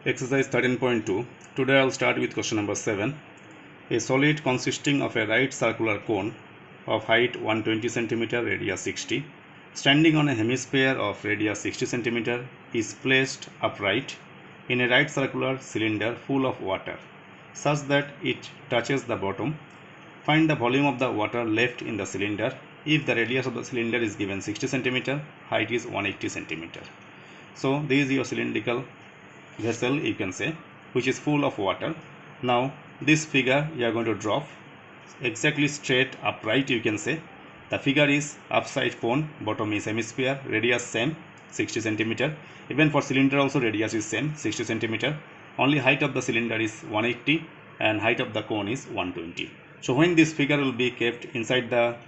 Exercise 13.2. Today I'll start with question number 7. A solid consisting of a right circular cone of height 120 cm, radius 60, standing on a hemisphere of radius 60 cm, is placed upright in a right circular cylinder full of water, such that it touches the bottom. Find the volume of the water left in the cylinder if the radius of the cylinder is given 60 cm, height is 180 cm. So this is your cylindrical vessel, you can say, which is full of water. Now this figure you are going to drop exactly straight upright, you can say. The figure is upside cone, bottom is hemisphere, radius same 60 cm. Even for cylinder also radius is same 60 cm. Only height of the cylinder is 180 and height of the cone is 120. So when this figure will be kept inside the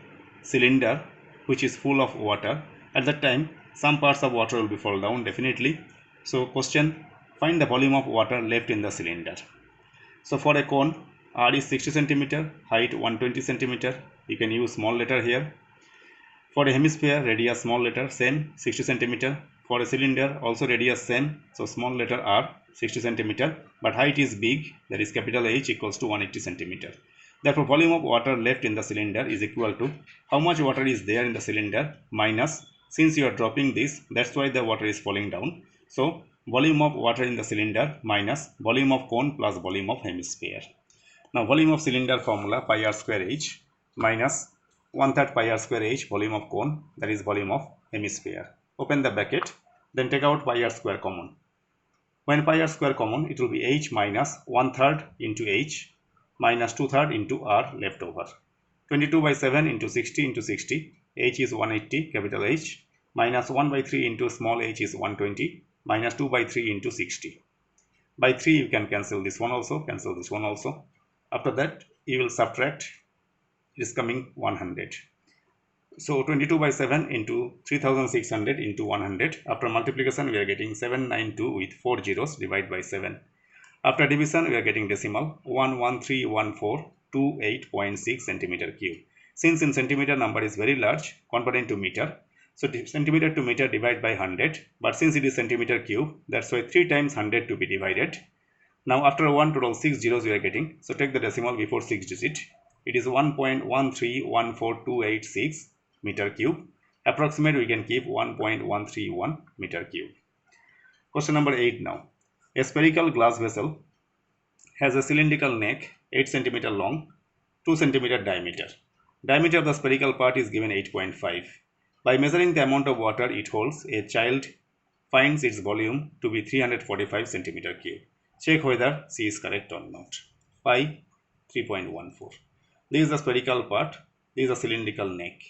cylinder which is full of water, at that time some parts of water will be fall down definitely. So question, find the volume of water left in the cylinder. So for a cone, R is 60 cm, height 120 cm. You can use small letter here. For a hemisphere, radius small letter same 60 cm. For a cylinder also radius same, so small letter R 60 cm, but height is big, that is capital H equals to 180 cm. Therefore volume of water left in the cylinder is equal to how much water is there in the cylinder minus, since you are dropping this, that's why the water is falling down. So volume of water in the cylinder minus volume of cone plus volume of hemisphere. Now volume of cylinder formula pi r square h minus 1/3 pi r square h volume of cone, that is volume of hemisphere. Open the bracket, then take out pi r square common. When pi r square common, it will be h minus 1/3 into h minus 2/3 into r left over. 22/7 into 60 into 60, h is 180 capital H, minus 1/3 into small h is 120, minus 2/3 into 60. By 3 you can cancel this one also, cancel this one also. After that you will subtract, it is coming 100. So 22/7 into 3600 into 100. After multiplication we are getting 792 with 4 zeros, divide by 7. After division we are getting decimal 1131428.6 centimeter cube. Since in centimeter number is very large, converted to meter, so centimeter to meter divide by 100, but since it is centimeter cube, that's why 3 times 100 to be divided. Now after 1 total 6 zeros we are getting, so take the decimal before 6 digit. It is 1.1314286 meter cube. Approximate we can keep 1.131 meter cube. Question number 8 now. A spherical glass vessel has a cylindrical neck 8 cm long, 2 cm diameter. Diameter of the spherical part is given 8.5. By measuring the amount of water it holds, a child finds its volume to be 345 cm cube. Check whether C is correct or not. Pi 3.14. This is the spherical part, this is the cylindrical neck.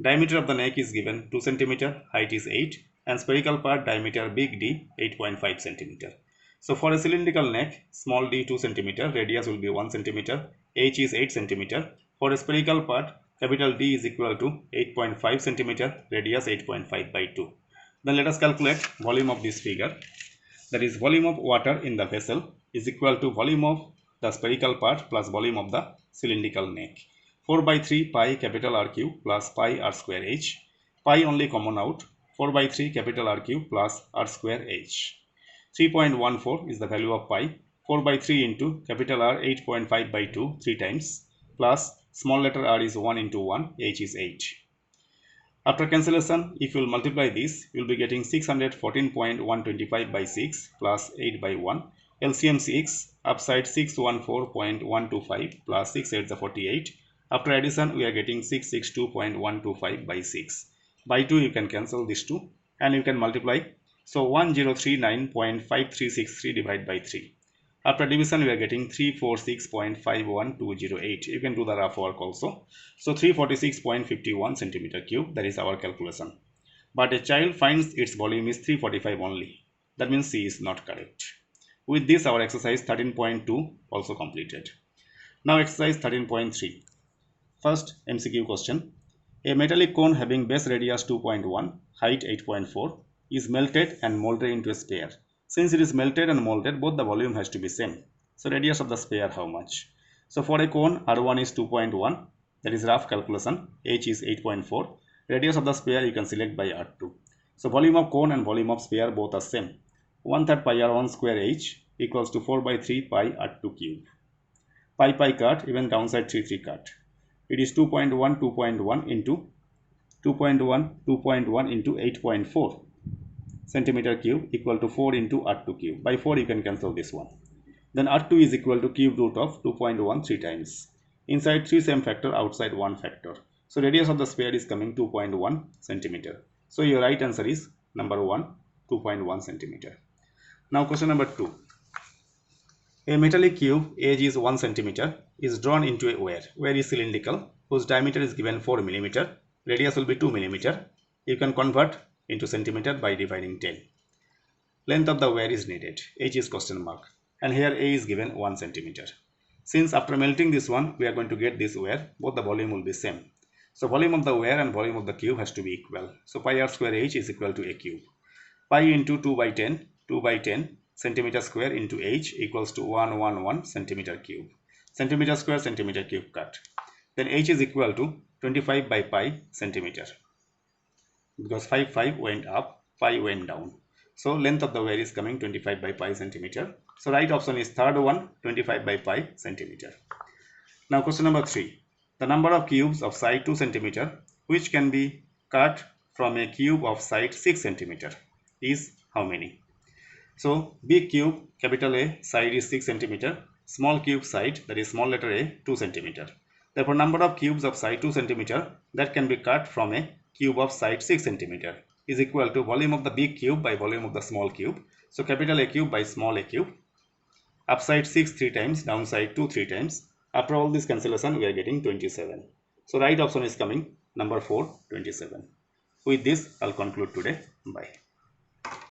Diameter of the neck is given 2 cm, height is 8, and spherical part diameter big D 8.5 cm. So for a cylindrical neck, small d 2 cm, radius will be 1 cm, h is 8 cm. For a spherical part, capital D is equal to 8.5 cm, radius 8.5 by 2. Then let us calculate volume of this figure. That is volume of water in the vessel is equal to volume of the spherical part plus volume of the cylindrical neck. 4/3 pi capital R cube plus pi r square h. Pi only common out. 4/3 capital R cube plus r square h. 3.14 is the value of pi. 4/3 into capital R 8.5 by 2 3 times plus small letter r is 1 into 1, h is 8. After cancellation, if you will multiply this, you will be getting 614.125 by 6 plus 8 by 1. LCM 6, upside 614.125 plus 6 8 is 48. After addition, we are getting 662.125 by 6. By 2 you can cancel this 2 and you can multiply. So 1039.5363 divided by 3. After division we are getting 346.51208. You can do the rough work also. So 346.51 centimeter cube, that is our calculation. But a child finds its volume is 345 only. That means C is not correct. With this our exercise 13.2 also completed. Now exercise 13.3. First MCQ question. A metallic cone having base radius 2.1, height 8.4 is melted and molded into a sphere. Since it is melted and molded, both the volume has to be same. So radius of the sphere how much? So for a cone, R1 is 2.1, that is rough calculation, H is 8.4. Radius of the sphere you can select by R2. So volume of cone and volume of sphere both are same. 1/3 pi R1 square H equals to 4 by 3 pi r2 cube. Pi cut, even downside 3 cut. It is 2.1 2.1 into 2.1 into 8.4 centimeter cube equal to 4 into r2 cube. By 4 you can cancel this one. Then r2 is equal to cube root of 2.1 3 times. Inside 3 same factor, outside 1 factor. So radius of the sphere is coming 2.1 centimeter. So your right answer is number 1, 2.1 centimeter. Now question number 2. A metallic cube, age is 1 centimeter, is drawn into a wire. Wire is cylindrical, whose diameter is given 4 millimeter. Radius will be 2 millimeter. You can convert into centimeter by dividing 10. Length of the wire is needed. H is question mark. And here A is given 1 centimeter. Since after melting this one, we are going to get this wire, both the volume will be same. So volume of the wire and volume of the cube has to be equal. So pi r square H is equal to A cube. Pi into 2 by 10 centimeter square into H equals to 111 centimeter cube. Centimeter square centimeter cube cut. Then H is equal to 25 by pi centimeter. Because 5 went up, pi went down. So length of the wire is coming 25 by pi centimeter. So right option is third one, 25 by pi centimeter. Now question number 3. The number of cubes of side 2 centimeter which can be cut from a cube of side 6 centimeter is how many? So big cube, capital A, side is 6 centimeter. Small cube side, that is small letter a, 2 centimeter. Therefore number of cubes of side 2 centimeter that can be cut from a cube of side 6 centimeter is equal to volume of the big cube by volume of the small cube. So capital A cube by small a cube. Upside 6 3 times, downside 2 3 times. After all this cancellation, we are getting 27. So right option is coming number 4, 27. With this, I'll conclude today. Bye.